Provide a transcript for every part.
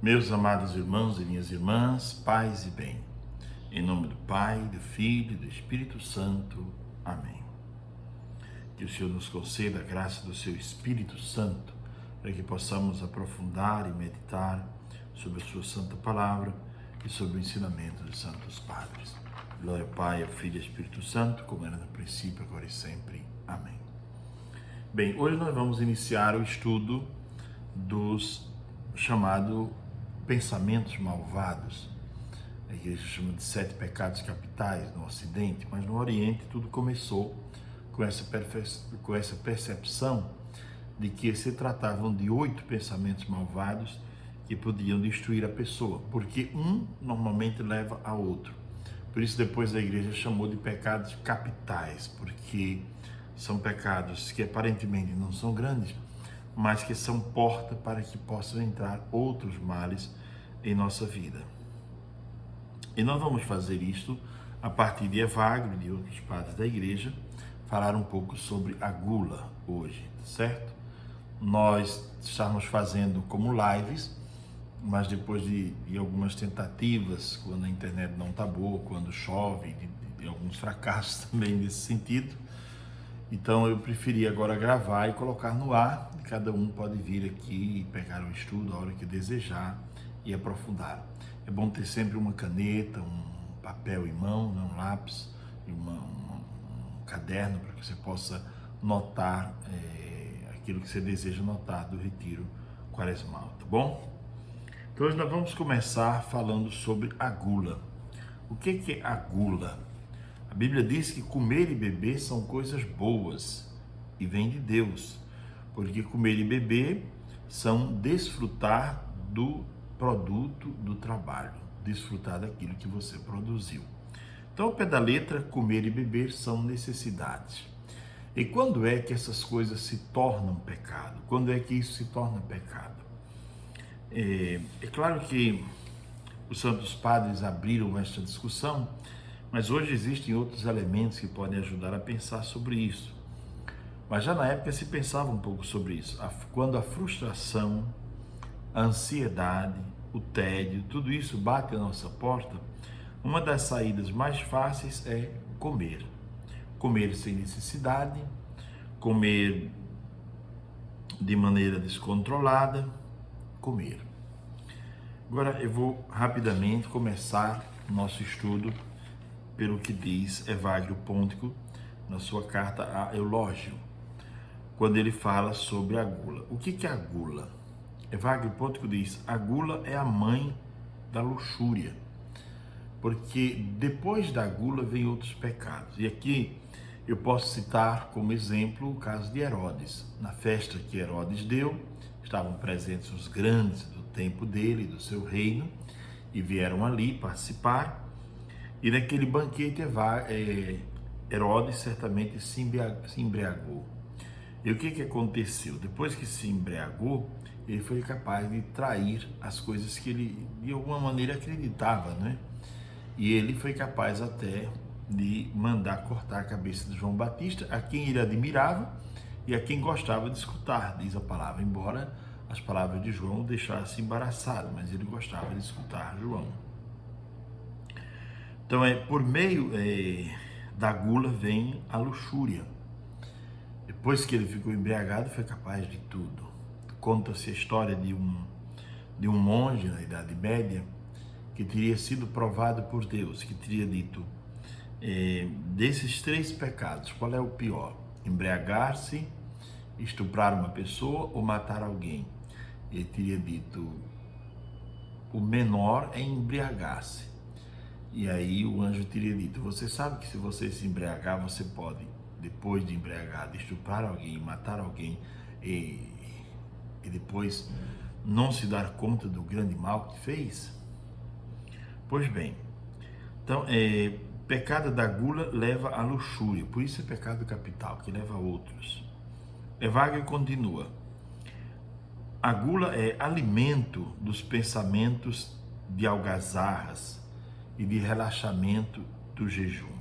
Meus amados irmãos e minhas irmãs, paz e bem. Em nome do Pai, do Filho e do Espírito Santo. Amém. Que o Senhor nos conceda a graça do seu Espírito Santo, para que possamos aprofundar e meditar sobre a sua santa palavra e sobre o ensinamento dos santos padres. Glória ao Pai, ao Filho e ao Espírito Santo, como era no princípio, agora e sempre. Amém. Bem, hoje nós vamos iniciar o estudo dos chamado pensamentos malvados. A igreja chama de 7 pecados capitais no Ocidente, mas no Oriente tudo começou com essa percepção de que se tratavam de 8 pensamentos malvados que podiam destruir a pessoa, porque um normalmente leva a outro. Por isso depois a igreja chamou de pecados capitais, porque são pecados que aparentemente não são grandes, mas que são porta para que possam entrar outros males em nossa vida. E nós vamos fazer isto a partir de Evagrio e de outros padres da igreja, falar um pouco sobre a gula hoje, certo? Nós estamos fazendo como lives, mas depois de algumas tentativas, quando a internet não está boa, quando chove, de alguns fracassos também nesse sentido, então eu preferi agora gravar e colocar no ar, e cada um pode vir aqui e pegar o estudo a hora que desejar e aprofundar. É bom ter sempre uma caneta, um papel em mão, um lápis e um caderno para que você possa notar aquilo que você deseja notar do retiro quaresmal, tá bom? Então hoje nós vamos começar falando sobre a gula. O que é a gula? A Bíblia diz que comer e beber são coisas boas e vem de Deus, porque comer e beber são desfrutar do produto do trabalho, desfrutar daquilo que você produziu. Então, ao pé da letra, comer e beber são necessidades. E quando é que essas coisas se tornam pecado? Quando é que isso se torna pecado? É claro que os santos padres abriram esta discussão, mas hoje existem outros elementos que podem ajudar a pensar sobre isso. Mas já na época se pensava um pouco sobre isso. Quando a frustração, a ansiedade, o tédio, tudo isso bate à nossa porta, uma das saídas mais fáceis é comer. Comer sem necessidade, comer de maneira descontrolada, comer. Agora eu vou rapidamente começar nosso estudo pelo que diz Evagrio Pontico na sua carta a Eulógio, quando ele fala sobre a gula. O que é a gula? Evagrio Pontico diz: a gula é a mãe da luxúria, porque depois da gula vem outros pecados. E aqui eu posso citar como exemplo o caso de Herodes. Na festa que Herodes deu, estavam presentes os grandes do tempo dele, do seu reino, e vieram ali participar. E naquele banquete Herodes certamente se embriagou. E o que aconteceu? Depois que se embriagou, ele foi capaz de trair as coisas que ele de alguma maneira acreditava, né? E ele foi capaz até de mandar cortar a cabeça de João Batista, a quem ele admirava e a quem gostava de escutar, diz a palavra, embora as palavras de João o deixassem embaraçado, mas ele gostava de escutar João. Então, por meio da gula vem a luxúria. Depois que ele ficou embriagado, foi capaz de tudo. Conta-se a história de um monge na Idade Média que teria sido provado por Deus, que teria dito, desses 3 pecados, qual é o pior? Embriagar-se, estuprar uma pessoa ou matar alguém? Ele teria dito, o menor é embriagar-se. E aí o anjo teria dito, você sabe que se você se embriagar, você pode, depois de embriagado, estuprar alguém, matar alguém e depois não se dar conta do grande mal que fez? Pois bem, então, pecado da gula leva à luxúria, por isso é pecado capital, que leva a outros. Evagrio continua, a gula é alimento dos pensamentos de algazarras e de relaxamento do jejum.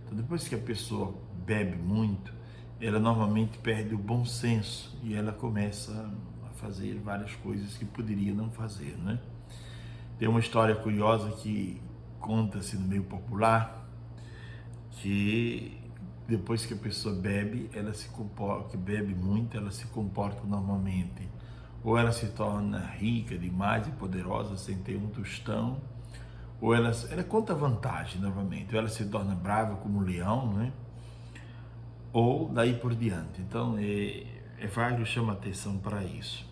Então, depois que a pessoa bebe muito, ela normalmente perde o bom senso e ela começa a fazer várias coisas que poderia não fazer, né? Tem uma história curiosa que conta-se no meio popular, que depois que a pessoa bebe, ela se comporta, que bebe muito, ela se comporta normalmente. Ou ela se torna rica demais e poderosa sem ter um tostão, ou ela conta vantagem novamente, ou ela se torna brava como um leão, né? Ou daí por diante. Então, Evagrio chama atenção para isso.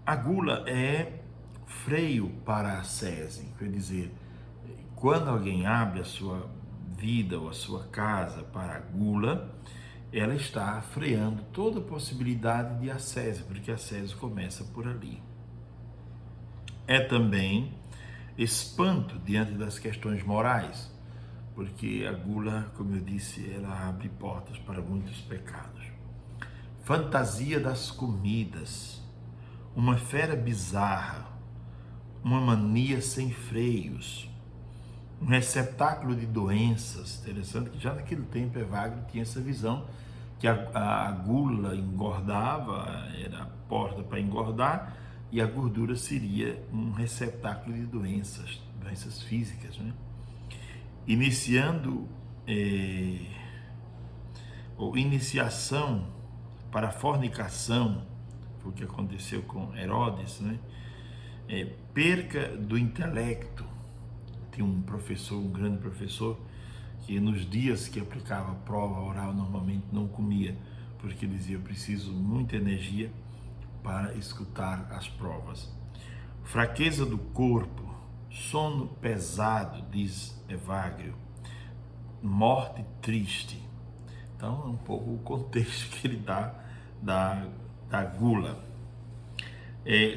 A gula é freio para a ascese, quer dizer, quando alguém abre a sua vida ou a sua casa para a gula, ela está freando toda a possibilidade de ascese, porque a ascese começa por ali. É também espanto diante das questões morais, porque a gula, como eu disse, ela abre portas para muitos pecados. Fantasia das comidas, uma fera bizarra, uma mania sem freios, um receptáculo de doenças. Interessante que já naquele tempo Evagrio tinha essa visão, que a gula engordava, era a porta para engordar, e a gordura seria um receptáculo de doenças físicas, né? Iniciando ou iniciação para a fornicação, foi o que aconteceu com Herodes, né? Perca do intelecto. Tinha um professor, um grande professor, que nos dias que aplicava a prova oral normalmente não comia, porque dizia: eu preciso muita energia para escutar as provas. Fraqueza do corpo, sono pesado, diz Evagrio, morte triste. Então é um pouco o contexto que ele dá da gula.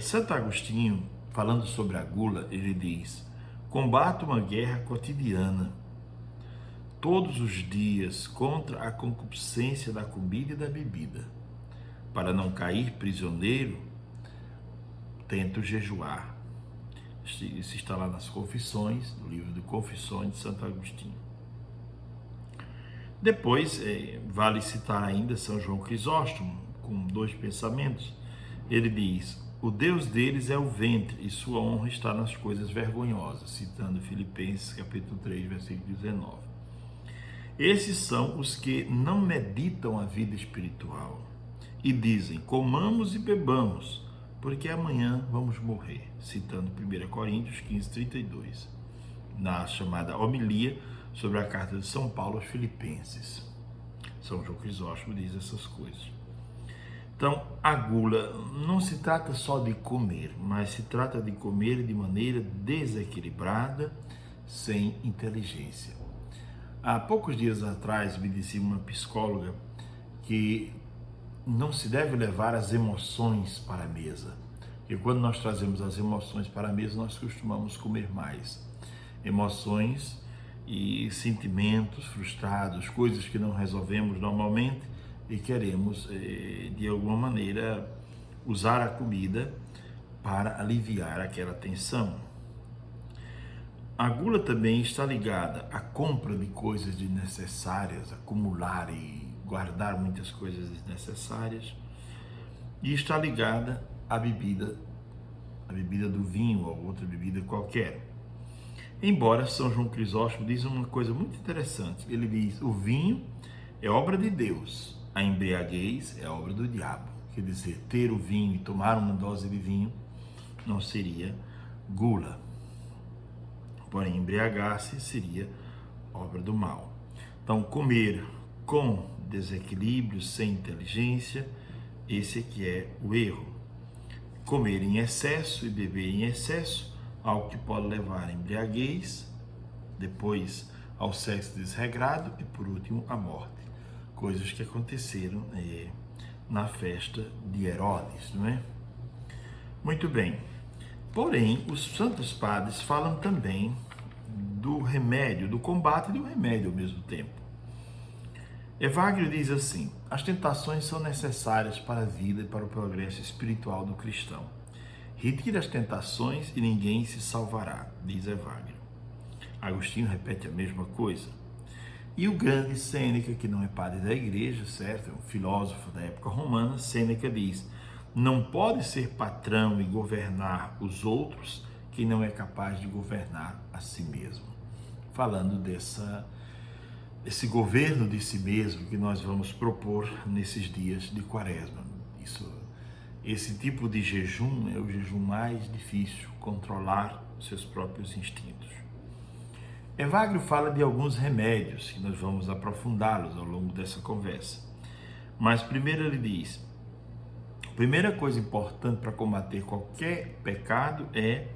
Santo Agostinho, falando sobre a gula, ele diz: combate uma guerra cotidiana, todos os dias, contra a concupiscência da comida e da bebida. Para não cair prisioneiro, tento jejuar. Isso está lá nas Confissões, no livro de Confissões de Santo Agostinho. Depois, vale citar ainda São João Crisóstomo, com 2 pensamentos. Ele diz: o Deus deles é o ventre e sua honra está nas coisas vergonhosas, citando Filipenses capítulo 3, versículo 19. Esses são os que não meditam a vida espiritual e dizem: comamos e bebamos, porque amanhã vamos morrer, citando 1 Coríntios 15, 32, na chamada homilia sobre a carta de São Paulo aos Filipenses. São João Crisóstomo diz essas coisas. Então, a gula não se trata só de comer, mas se trata de comer de maneira desequilibrada, sem inteligência. Há poucos dias atrás me disse uma psicóloga que não se deve levar as emoções para a mesa, porque quando nós trazemos as emoções para a mesa, nós costumamos comer mais. Emoções e sentimentos frustrados, coisas que não resolvemos normalmente e queremos, de alguma maneira, usar a comida para aliviar aquela tensão. A gula também está ligada à compra de coisas desnecessárias, acumular e guardar muitas coisas desnecessárias, e está ligada à bebida do vinho ou outra bebida qualquer. Embora São João Crisóstomo diz uma coisa muito interessante. Ele diz: o vinho é obra de Deus, a embriaguez é obra do diabo. Quer dizer, ter o vinho e tomar uma dose de vinho não seria gula. Porém, embriagar-se seria obra do mal. Então, comer com desequilíbrio, sem inteligência, esse aqui é o erro. Comer em excesso e beber em excesso, algo que pode levar à embriaguez, depois ao sexo desregrado e, por último, à morte. Coisas que aconteceram na festa de Herodes, não é? Muito bem. Porém, os santos padres falam também do remédio, do combate e do remédio ao mesmo tempo. Evagrio diz assim: as tentações são necessárias para a vida e para o progresso espiritual do cristão. Retire as tentações e ninguém se salvará, diz Evagrio. Agostinho repete a mesma coisa. E o grande Sêneca, que não é padre da igreja, certo? É um filósofo da época romana, Sêneca diz: não pode ser patrão e governar os outros quem não é capaz de governar a si mesmo. Falando desse governo de si mesmo que nós vamos propor nesses dias de Quaresma. Esse tipo de jejum é o jejum mais difícil, controlar os seus próprios instintos. Evagrio fala de alguns remédios que nós vamos aprofundá-los ao longo dessa conversa. Mas primeiro ele diz: a primeira coisa importante para combater qualquer pecado é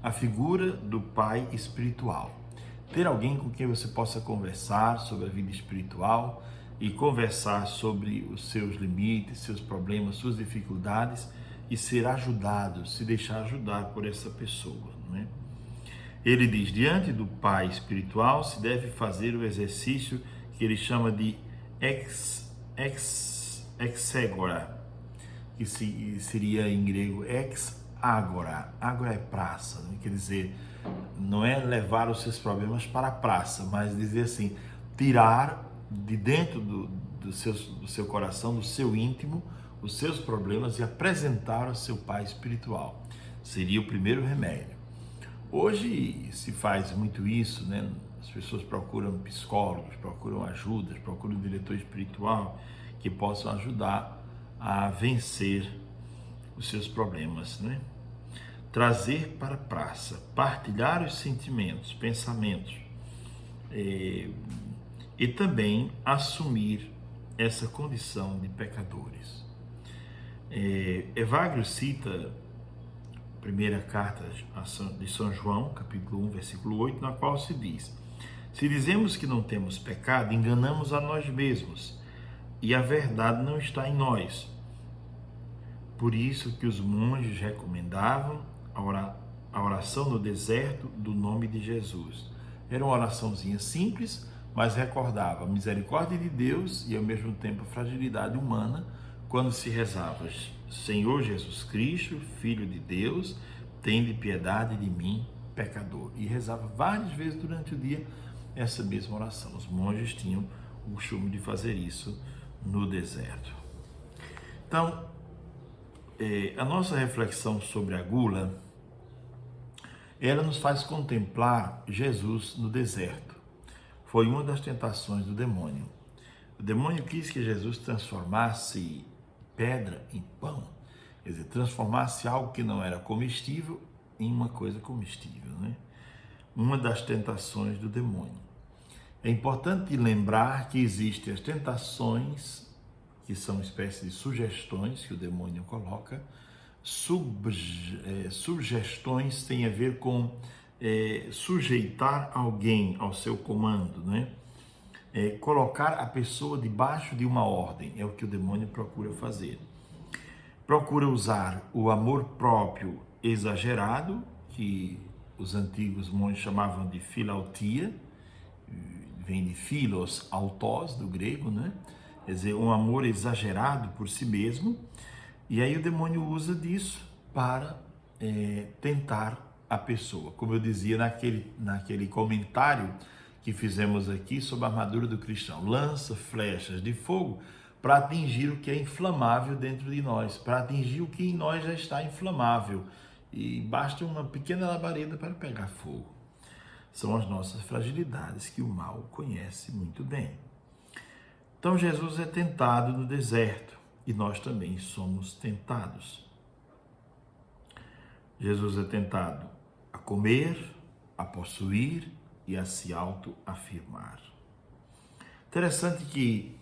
a figura do pai espiritual. Ter alguém com quem você possa conversar sobre a vida espiritual e conversar sobre os seus limites, seus problemas, suas dificuldades e ser ajudado, se deixar ajudar por essa pessoa, não é? Ele diz: diante do pai espiritual se deve fazer o exercício que ele chama de exegora, que seria em grego ex-agora. Agora é praça, né? Quer dizer, não é levar os seus problemas para a praça, mas dizer assim, tirar de dentro do seu coração, do seu íntimo, os seus problemas e apresentar ao seu pai espiritual. Seria o primeiro remédio. Hoje se faz muito isso, né? As pessoas procuram psicólogos, procuram ajudas, procuram um diretor espiritual que possam ajudar a vencer os seus problemas, né? Trazer para a praça, partilhar os sentimentos, pensamentos, e também assumir essa condição de pecadores. Evagrio cita a primeira carta de São João, capítulo 1, versículo 8, na qual se diz: se dizemos que não temos pecado, enganamos a nós mesmos, e a verdade não está em nós. Por isso que os monges recomendavam a oração no deserto do nome de Jesus. Era uma oraçãozinha simples, mas recordava a misericórdia de Deus e ao mesmo tempo a fragilidade humana, quando se rezava: Senhor Jesus Cristo, Filho de Deus, tende piedade de mim, pecador. E rezava várias vezes durante o dia essa mesma oração. Os monges tinham o costume de fazer isso no deserto. Então, a nossa reflexão sobre a gula, ela nos faz contemplar Jesus no deserto. Foi uma das tentações do demônio. O demônio quis que Jesus transformasse pedra em pão, quer dizer, transformasse algo que não era comestível em uma coisa comestível, né? Uma das tentações do demônio. É importante lembrar que existem as tentações, que são espécies de sugestões que o demônio coloca. Sugestões têm a ver com sujeitar alguém ao seu comando, né? Colocar a pessoa debaixo de uma ordem, é o que o demônio procura fazer. Procura usar o amor próprio exagerado, que os antigos monges chamavam de filautia, vem de philos, autós, do grego, né? Quer dizer, um amor exagerado por si mesmo, e aí o demônio usa disso para tentar a pessoa. Como eu dizia naquele comentário que fizemos aqui sobre a armadura do cristão, lança flechas de fogo para atingir o que é inflamável dentro de nós, para atingir o que em nós já está inflamável, e basta uma pequena labareda para pegar fogo. São as nossas fragilidades que o mal conhece muito bem. Então Jesus é tentado no deserto e nós também somos tentados. Jesus é tentado a comer, a possuir e a se autoafirmar. Interessante que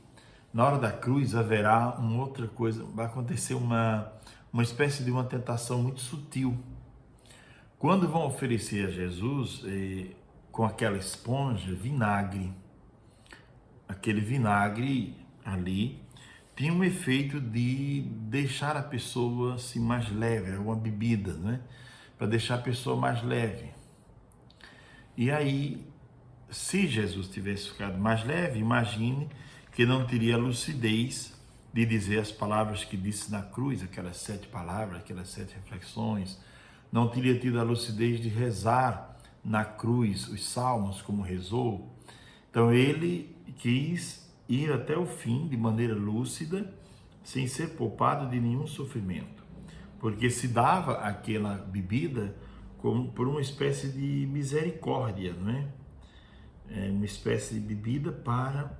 na hora da cruz haverá uma outra coisa, vai acontecer uma espécie de uma tentação muito sutil. Quando vão oferecer a Jesus com aquela esponja vinagre, aquele vinagre ali tinha um efeito de deixar a pessoa assim mais leve, era uma bebida, né? Para deixar a pessoa mais leve. E aí, se Jesus tivesse ficado mais leve, imagine que não teria a lucidez de dizer as palavras que disse na cruz, aquelas 7 palavras, aquelas 7 reflexões, não teria tido a lucidez de rezar na cruz os salmos como rezou. Então ele quis ir até o fim de maneira lúcida, sem ser poupado de nenhum sofrimento. porque se dava aquela bebida como por uma espécie de misericórdia, não é? Uma espécie de bebida para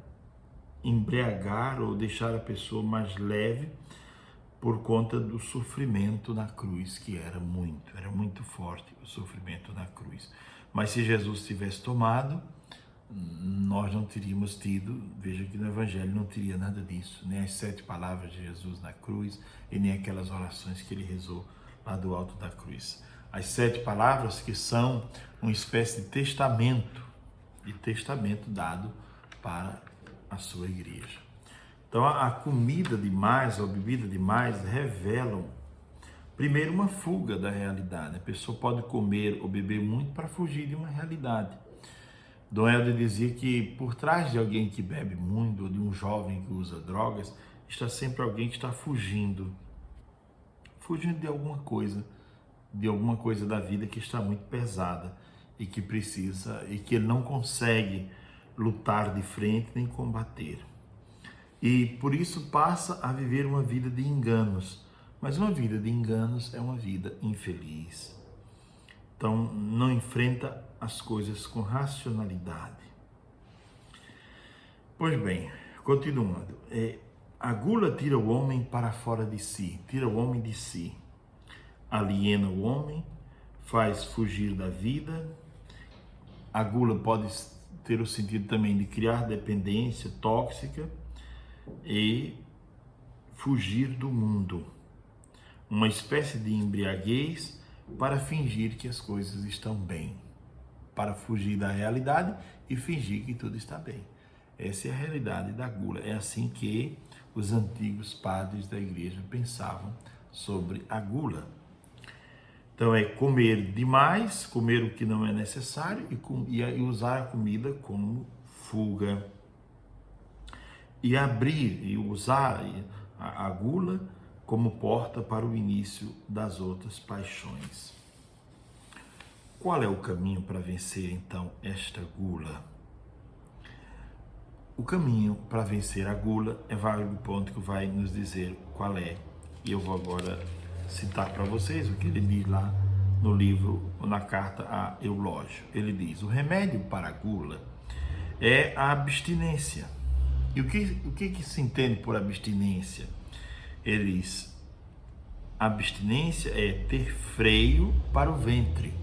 embriagar ou deixar a pessoa mais leve por conta do sofrimento na cruz, que era muito forte o sofrimento na cruz. Mas se Jesus tivesse tomado, nós não teríamos tido, veja que no Evangelho não teria nada disso, nem as 7 palavras de Jesus na cruz e nem aquelas orações que ele rezou lá do alto da cruz. As 7 palavras que são uma espécie de testamento dado para a sua igreja. Então a comida demais ou a bebida demais revelam, primeiro, uma fuga da realidade. A pessoa pode comer ou beber muito para fugir de uma realidade. Dom Helder dizia que por trás de alguém que bebe muito, ou de um jovem que usa drogas, está sempre alguém que está fugindo de alguma coisa da vida que está muito pesada e que precisa, e que ele não consegue lutar de frente nem combater. E por isso passa a viver uma vida de enganos. Mas uma vida de enganos é uma vida infeliz. Então não enfrenta as coisas com racionalidade. Pois bem, continuando. A gula tira o homem para fora de si, tira o homem de si. Aliena o homem, faz fugir da vida. A gula pode ter o sentido também de criar dependência tóxica e fugir do mundo. Uma espécie de embriaguez para fingir que as coisas estão bem, para fugir da realidade e fingir que tudo está bem. Essa é a realidade da gula. É assim que os antigos padres da igreja pensavam sobre a gula. Então é comer demais, comer o que não é necessário e usar a comida como fuga. E abrir e usar a gula como porta para o início das outras paixões. Qual é o caminho para vencer, então, esta gula? O caminho para vencer a gula é Wagner Ponto que vai nos dizer qual é. E eu vou agora citar para vocês o que ele diz lá no livro, na carta a Eulógio. Ele diz: o remédio para a gula é a abstinência. E o que se entende por abstinência? Ele diz: abstinência é ter freio para o ventre.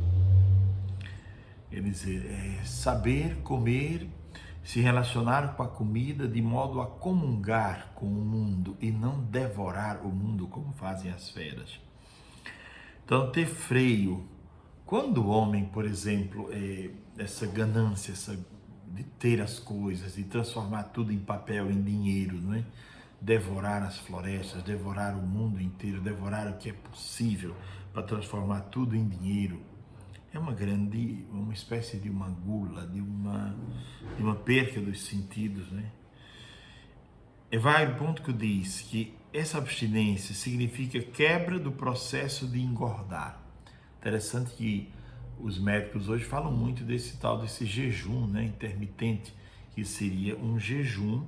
Quer dizer, é saber comer, se relacionar com a comida de modo a comungar com o mundo e não devorar o mundo como fazem as feras. Então, ter freio. Quando o homem, por exemplo, essa ganância, de ter as coisas, de transformar tudo em papel, em dinheiro, não é? Devorar as florestas, devorar o mundo inteiro, devorar o que é possível para transformar tudo em dinheiro, é uma espécie de uma gula, de uma perca dos sentidos, né? Wagner Ponto que diz que essa abstinência significa quebra do processo de engordar. Interessante que os médicos hoje falam muito desse jejum, né, intermitente, que seria um jejum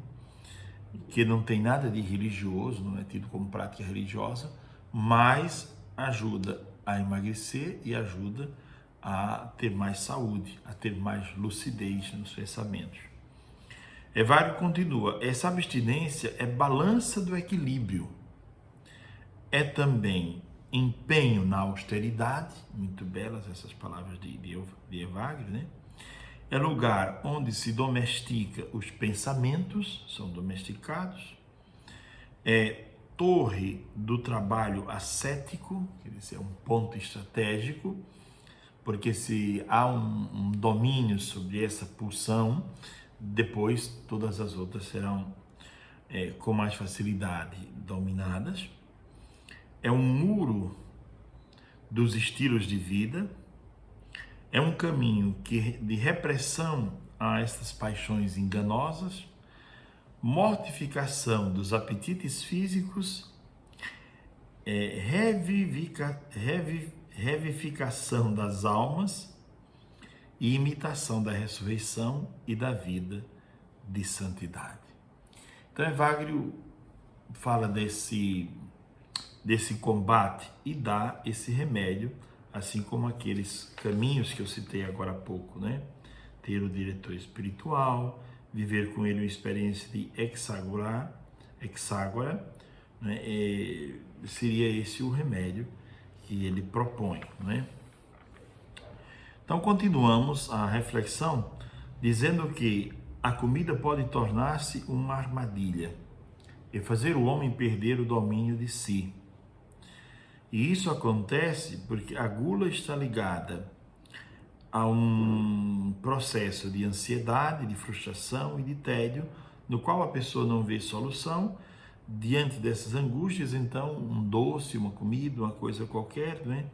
que não tem nada de religioso, não é tido como prática religiosa, mas ajuda a emagrecer e ajuda a ter mais saúde, a ter mais lucidez nos pensamentos. Evaristo continua: essa abstinência é balança do equilíbrio, é também empenho na austeridade, muito belas essas palavras de Evagrio, né? É lugar onde se domestica os pensamentos, são domesticados, é torre do trabalho ascético, quer dizer, é um ponto estratégico, porque se há um domínio sobre essa pulsão, depois todas as outras serão com mais facilidade dominadas. É um muro dos estilos de vida, é um caminho de repressão a essas paixões enganosas, mortificação dos apetites físicos, revivificação das almas e imitação da ressurreição e da vida de santidade. Então, Evagrio fala desse combate e dá esse remédio, assim como aqueles caminhos que eu citei agora há pouco, né? Ter o diretor espiritual, viver com ele uma experiência de hexágora, né? Seria esse o remédio que ele propõe, né? Então continuamos a reflexão dizendo que a comida pode tornar-se uma armadilha e fazer o homem perder o domínio de si. E isso acontece porque a gula está ligada a um processo de ansiedade, de frustração e de tédio, no qual a pessoa não vê solução. Diante dessas angústias, então, um doce, uma comida, uma coisa qualquer, né,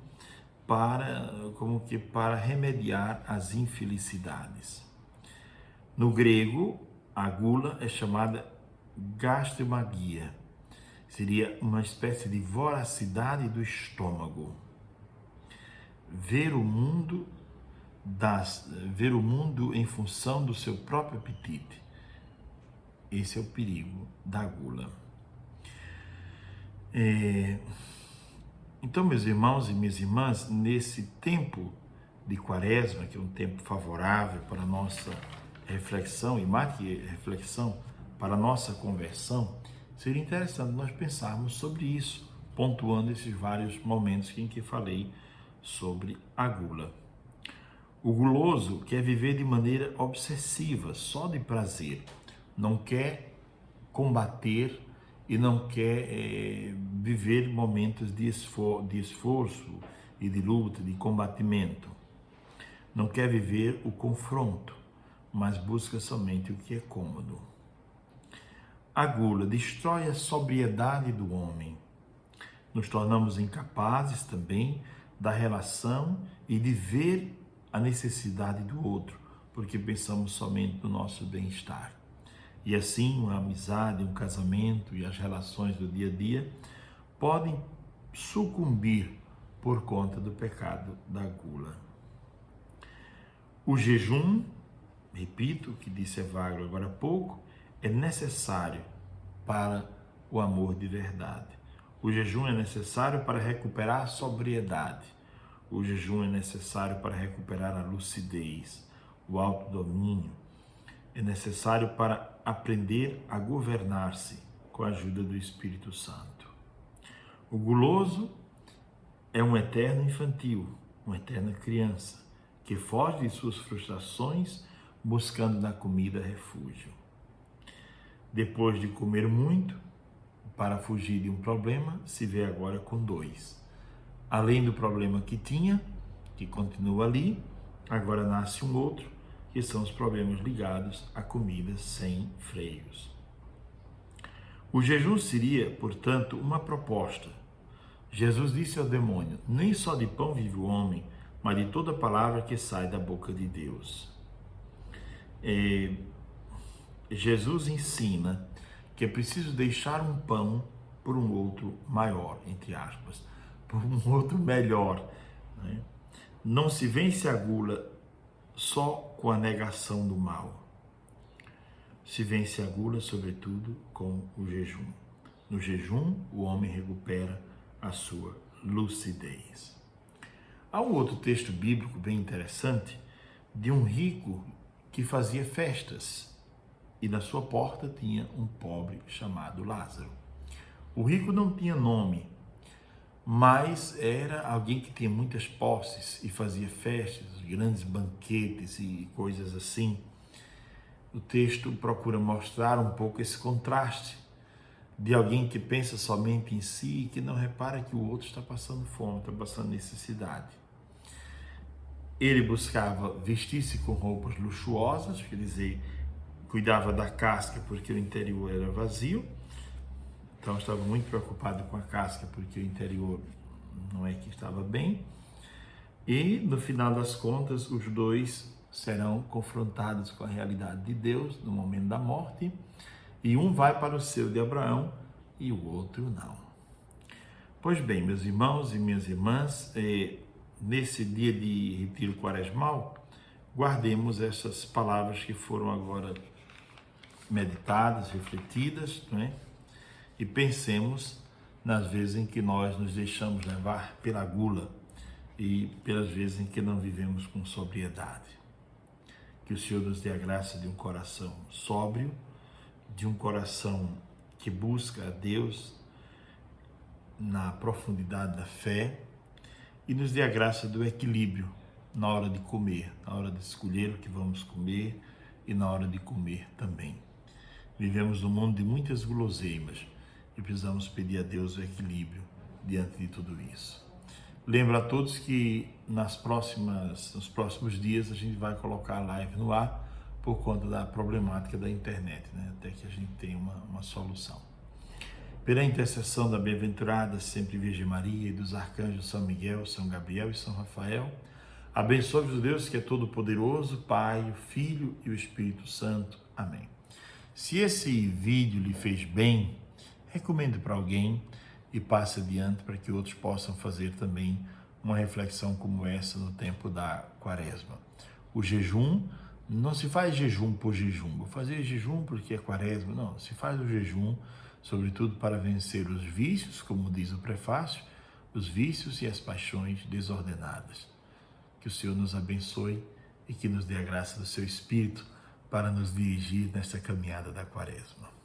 para remediar as infelicidades. No grego, a gula é chamada gastromagia. Seria uma espécie de voracidade do estômago. Ver o mundo em função do seu próprio apetite. Esse é o perigo da gula. Então, meus irmãos e minhas irmãs, nesse tempo de Quaresma, que é um tempo favorável para a nossa reflexão, e mais que reflexão, para a nossa conversão, seria interessante nós pensarmos sobre isso, pontuando esses vários momentos em que falei sobre a gula. O guloso quer viver de maneira obsessiva, só de prazer, não quer combater e não quer viver momentos de esforço e de luta, de combatimento. Não quer viver o confronto, mas busca somente o que é cômodo. A gula destrói a sobriedade do homem. Nos tornamos incapazes também da relação e de ver a necessidade do outro, porque pensamos somente no nosso bem-estar. E assim, uma amizade, um casamento e as relações do dia a dia podem sucumbir por conta do pecado da gula. O jejum, repito o que disse Evagrio agora há pouco, é necessário para o amor de verdade. O jejum é necessário para recuperar a sobriedade. O jejum é necessário para recuperar a lucidez, o autodomínio. É necessário para aprender a governar-se com a ajuda do Espírito Santo. O guloso é um eterno infantil, uma eterna criança, que foge de suas frustrações, buscando na comida refúgio. Depois de comer muito, para fugir de um problema, se vê agora com dois. Além do problema que tinha, que continua ali, agora nasce um outro, que são os problemas ligados à comida sem freios. O jejum seria, portanto, uma proposta. Jesus disse ao demônio: nem só de pão vive o homem, mas de toda palavra que sai da boca de Deus. Jesus ensina que é preciso deixar um pão por um outro maior, entre aspas, por um outro melhor, né? Não se vence a gula só com a negação do mal. Se vence a gula, sobretudo, com o jejum. No jejum, o homem recupera a sua lucidez. Há um outro texto bíblico bem interessante de um rico que fazia festas e na sua porta tinha um pobre chamado Lázaro. O rico não tinha nome, mas era alguém que tinha muitas posses e fazia festas, grandes banquetes e coisas assim. O texto procura mostrar um pouco esse contraste de alguém que pensa somente em si e que não repara que o outro está passando fome, está passando necessidade. Ele buscava vestir-se com roupas luxuosas, quer dizer, cuidava da casca porque o interior era vazio. Então estava muito preocupado com a casca porque o interior não é que estava bem. E no final das contas, os dois serão confrontados com a realidade de Deus no momento da morte. E um vai para o seio de Abraão e o outro não. Pois bem, meus irmãos e minhas irmãs, nesse dia de retiro quaresmal, guardemos essas palavras que foram agora meditadas, refletidas, não é? E pensemos nas vezes em que nós nos deixamos levar pela gula e pelas vezes em que não vivemos com sobriedade. Que o Senhor nos dê a graça de um coração sóbrio, de um coração que busca a Deus na profundidade da fé e nos dê a graça do equilíbrio na hora de comer, na hora de escolher o que vamos comer e na hora de comer também. Vivemos num mundo de muitas guloseimas e precisamos pedir a Deus o equilíbrio diante de tudo isso. Lembro a todos que nos próximos dias a gente vai colocar a live no ar por conta da problemática da internet, né? Até que a gente tenha uma solução. Pela intercessão da bem-aventurada sempre Virgem Maria e dos arcanjos São Miguel, São Gabriel e São Rafael, abençoe-vos Deus que é todo-poderoso, Pai, o Filho e o Espírito Santo. Amém. Se esse vídeo lhe fez bem, recomende para alguém e passe adiante para que outros possam fazer também uma reflexão como essa no tempo da Quaresma. O jejum, não se faz jejum por jejum, vou fazer jejum porque é Quaresma, não, se faz o jejum sobretudo para vencer os vícios, como diz o prefácio, os vícios e as paixões desordenadas. Que o Senhor nos abençoe e que nos dê a graça do seu Espírito para nos dirigir nessa caminhada da Quaresma.